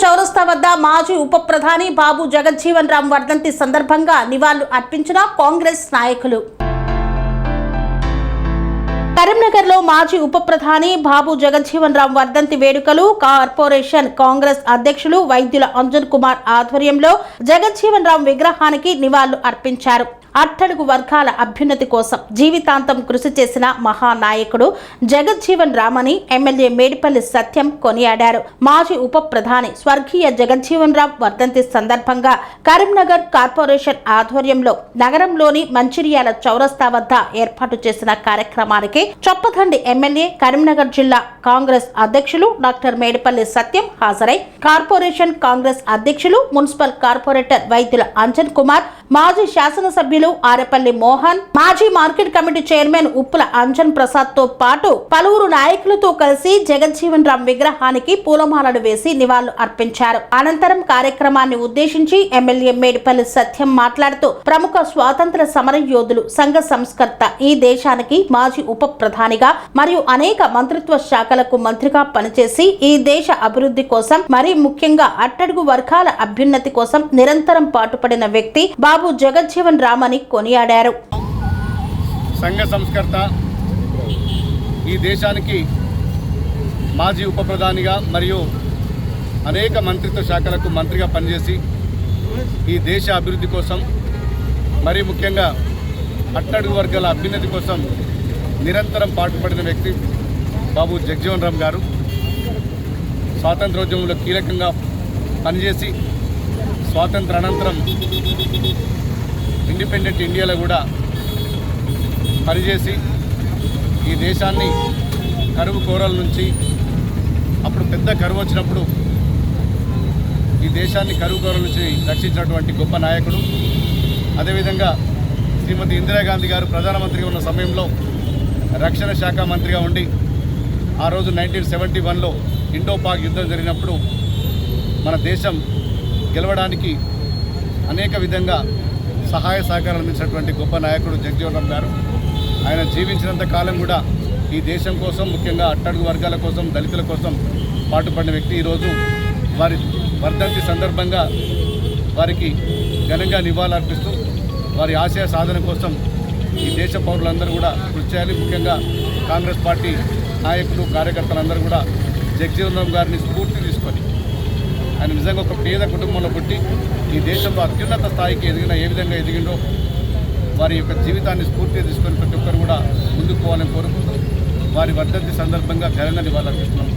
చౌరస్తా వద్ద మాజీ ఉప ప్రధాని బాబు జగజ్జీవన్ రామ్ వర్ధంతి సందర్భంగా నివాళులు అర్పించిన కాంగ్రెస్ నాయకులు. కరీంనగర్లో మాజీ ఉప ప్రధాని బాబు జగజ్జీవన్ రామ్ వర్ధంతి వేడుకలు కార్పొరేషన్ కాంగ్రెస్ అధ్యక్షులు వైద్యుల అంజన్ కుమార్ ఆధ్వర్యంలో జగజ్జీవన్ రామ్ విగ్రహానికి నివాళులు అర్పించారు. అట్టడుగు వర్గాల అభ్యున్నతి కోసం జీవితాంతం కృషి చేసిన మహానాయకుడు జగజ్జీవన్ రామ్ అని ఎమ్మెల్యే మేడిపల్లి సత్యం కొనియాడారు. మాజీ ఉప ప్రధాని స్వర్గీయ జగజ్జీవన్ రామ్ వర్ధంతి సందర్భంగా కరీంనగర్ కార్పొరేషన్ ఆధ్వర్యంలో నగరంలోని మంచిర్యాల చౌరస్తా వద్ద ఏర్పాటు చేసిన కార్యక్రమానికి చొప్పదండి ఎమ్మెల్యే కరీంనగర్ జిల్లా కాంగ్రెస్ అధ్యక్షులు డాక్టర్ మేడిపల్లి సత్యం హాజరై కార్పొరేషన్ కాంగ్రెస్ అధ్యక్షులు మున్సిపల్ కార్పొరేటర్ వైద్యుల అంజన్ కుమార్, మాజీ శాసనసభ్యులు ఆరేపల్లి మోహన్, మాజీ market committee chairman Uppula Anjan Prasad తో పాటు పలువురు నాయకులతో కలిసి జగజ్జీవన్ రామ్ విగ్రహానికి పూలమాలలు వేసి నివాళులు అర్పించారు. అనంతరం కార్యక్రమాన్ని ఉద్దేశించి ఎమ్మెల్యే మేడిపల్లి సత్యం మాట్లాడుతూ ప్రముఖ స్వాతంత్ర సమర యోధులు, సంఘ సంస్కర్త, ఈ దేశానికి మాజీ ఉప ప్రధానిగా మరియు అనేక మంత్రిత్వ శాఖలకు మంత్రిగా పనిచేసి ఈ దేశ అభివృద్ధి కోసం మరీ ముఖ్యంగా అట్టడుగు వర్గాల అభ్యున్నతి కోసం నిరంతరం పాటుపడిన వ్యక్తి బాబు జగజ్జీవన్ రామ్ అని కొనియాడారు. సంఘ సంస్కర్త, ఈ దేశానికి మాజీ ఉప ప్రధానిగా మరియు అనేక మంత్రిత్వ శాఖలకు మంత్రిగా పనిచేసి ఈ దేశ అభివృద్ధి కోసం మరీ ముఖ్యంగా అట్టడుగు వర్గాల అభ్యున్నతి కోసం నిరంతరం పాటుపడిన వ్యక్తి బాబు జగజ్జీవన్ రామ్ గారు. స్వాతంత్రోద్యమంలో కీలకంగా పనిచేసి స్వాతంత్ర అనంతరం ఇండిపెండెంట్ ఇండియాలో కూడా పనిచేసి ఈ దేశాన్ని కరువు కోరల నుంచి, అప్పుడు పెద్ద కరువు వచ్చినప్పుడు ఈ దేశాన్ని కరువు కోరల నుంచి రక్షించినటువంటి గొప్ప నాయకుడు. అదేవిధంగా శ్రీమతి ఇందిరాగాంధీ గారు ప్రధానమంత్రిగా ఉన్న సమయంలో రక్షణ శాఖ మంత్రిగా ఉండి ఆ రోజు 1971లో ఇండో పాక్ యుద్ధం జరిగినప్పుడు మన దేశం గెలవడానికి అనేక విధంగా సహాయ సహకారాలు అందించినటువంటి గొప్ప నాయకుడు జగజ్జీవన్ రామ్ గారు. ఆయన జీవించినంత కాలం కూడా ఈ దేశం కోసం, ముఖ్యంగా అట్టడుగు వర్గాల కోసం, దళితుల కోసం పాటుపడిన వ్యక్తి. ఈరోజు వారి వర్ధంతి సందర్భంగా వారికి ఘనంగా నివాళులర్పిస్తూ వారి ఆశయ సాధన కోసం ఈ దేశ పౌరులందరూ కూడా కృషి చేయాలి. ముఖ్యంగా కాంగ్రెస్ పార్టీ నాయకులు, కార్యకర్తలందరూ కూడా జగజ్జీవన్ రామ్ గారిని స్ఫూర్తి తీసుకొని, ఆయన నిజంగా ఒక పేద కుటుంబంలో పుట్టి ఈ దేశంలో అత్యున్నత స్థాయికి ఏ విధంగా ఎదిగిండో వారి యొక్క జీవితాన్ని స్ఫూర్తిగా తీసుకొని ప్రతి ఒక్కరు కూడా ముందుకు పోవాలని కోరుకుంటూ వారి వర్ధంతి సందర్భంగా ఘనంగా నివాళులర్పిస్తున్నాం.